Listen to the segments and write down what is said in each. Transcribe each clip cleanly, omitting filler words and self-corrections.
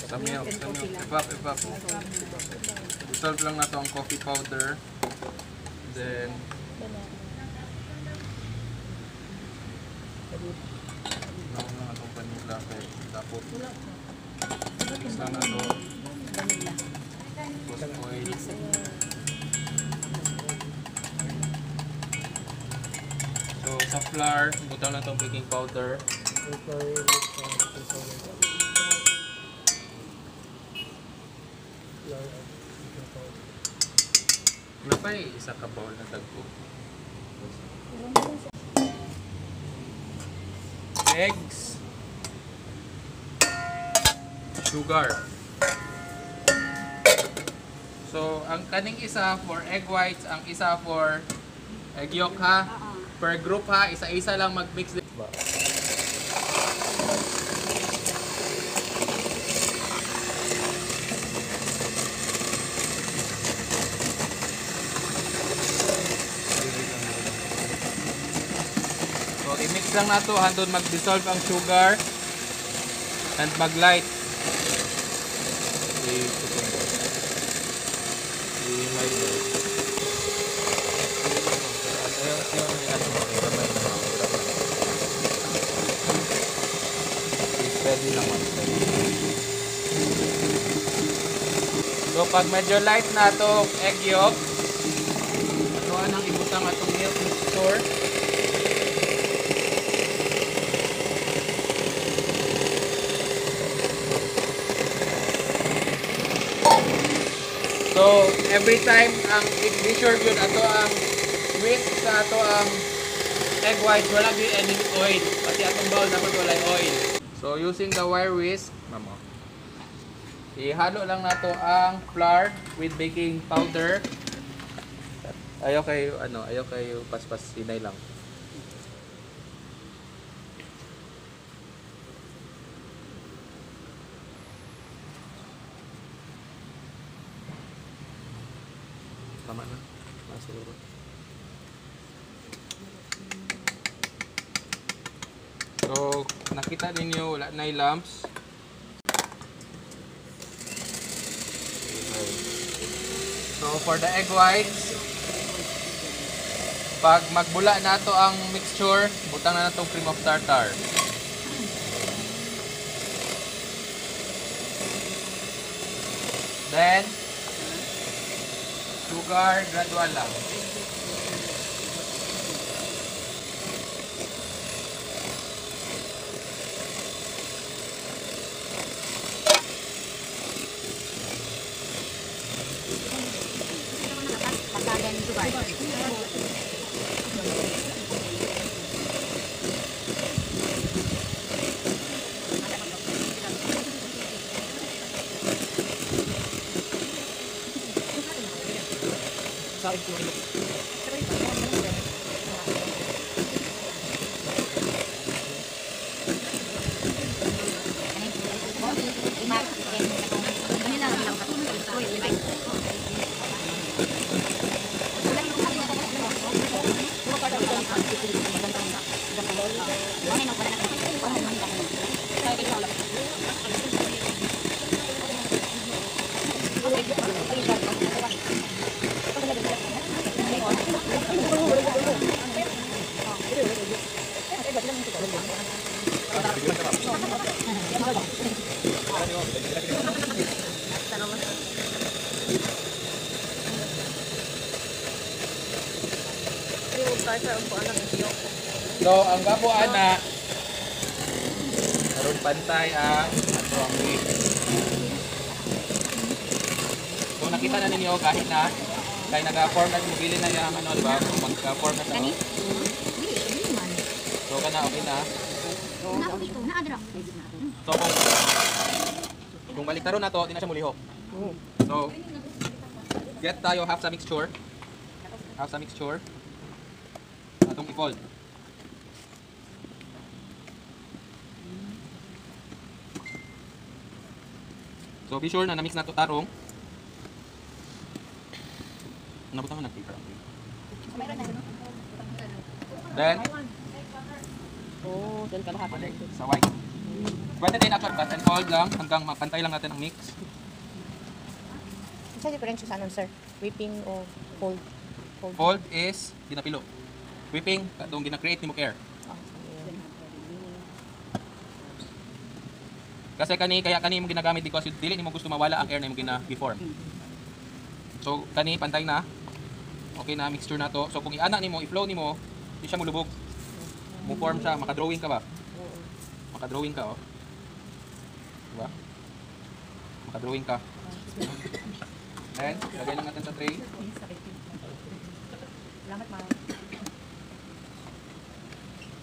Sa milk. Ipap. Dissolve lang na to ang coffee powder. Then, naon lang itong vanilla kay tapos mix lang na to. Tapos oil. So, sa flour, butang na itong baking powder. Ano pa isa ka bowl na dagko? Eggs. Sugar. So, ang kaning isa for egg whites, ang isa for egg yolk ha. Per group ha, isa-isa lang mag-mix din. So, i-mix lang na to hanggang mag-dissolve ang sugar and mag-light. Steady lang. So pag medyo light na itong egg yolk, atuan ang ibutang atong milk mixture. So every time ang be sure yun ato ang whisk sa ato ang egg white, wala gyud any oil. Pati atong bowl dapat walay oil. So using the wire whisk, ihalo lang nato ang flour with baking powder. Ayaw kayo paspas sinay lang. Tama na. Masuro. So, nakita ninyo wala na lumps. So, for the egg whites, pag magbula na to ang mixture, butang na itong cream of tartar. Then, sugar, gradual lang. So, ang gabuan na karon pantay ang ato ang wheat. So, nakita na ninyo kahit na kaya nag-form na mobile na yung ano, diba? Mag-form na sa so, kana okay na. So, kung baliktaron na to, di na siya mulihok. So, get tayo half sa mixture. Atong i-fold. So be sure na na-mix na to tarong. Nabutang na nag-paper. Then, Doon ka lahat. Balik sa white. Pwede din actually cut and fold lang hanggang mapantay lang natin ang mix. Sa difference sa ano, sir? Whipping o fold? Fold is ginapilo. Whipping, katong gina-create ni mo air. Kasi kaya kani mo ginagamit because dili nimo gusto mawala ang air na mo gina before. So kani pantay na. Okay na mixture na to. So kung iana nimo, i-flow nimo, di siya mulubog. Mo form siya, maka-drawing ka ba? Maka-drawing ka oh. Diba? Maka-drawing ka. Then, lagay lang natin sa tray. Salamat, ma'am.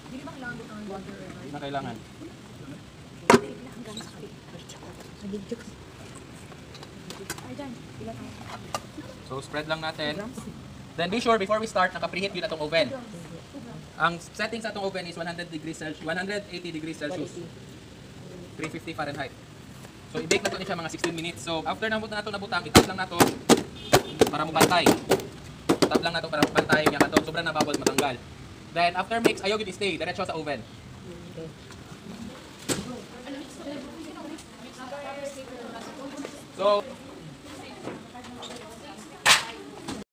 Hindi ba kailangan doon ang water? Hindi na kailangan. So spread lang natin. Then be sure before we start, naka-preheat yun atong oven. Ang setting sa atong oven is 100 degrees Celsius, 180 degrees Celsius. 350 Fahrenheit. So i-bake na to siya mga 16 minutes. So after na nato nabutang, itap lang nato para mabantay. Tap lang nato para mabantay niya kato. Sobrang na bubble matanggal. Then after mix, ayaw gid stay diretso sa oven. So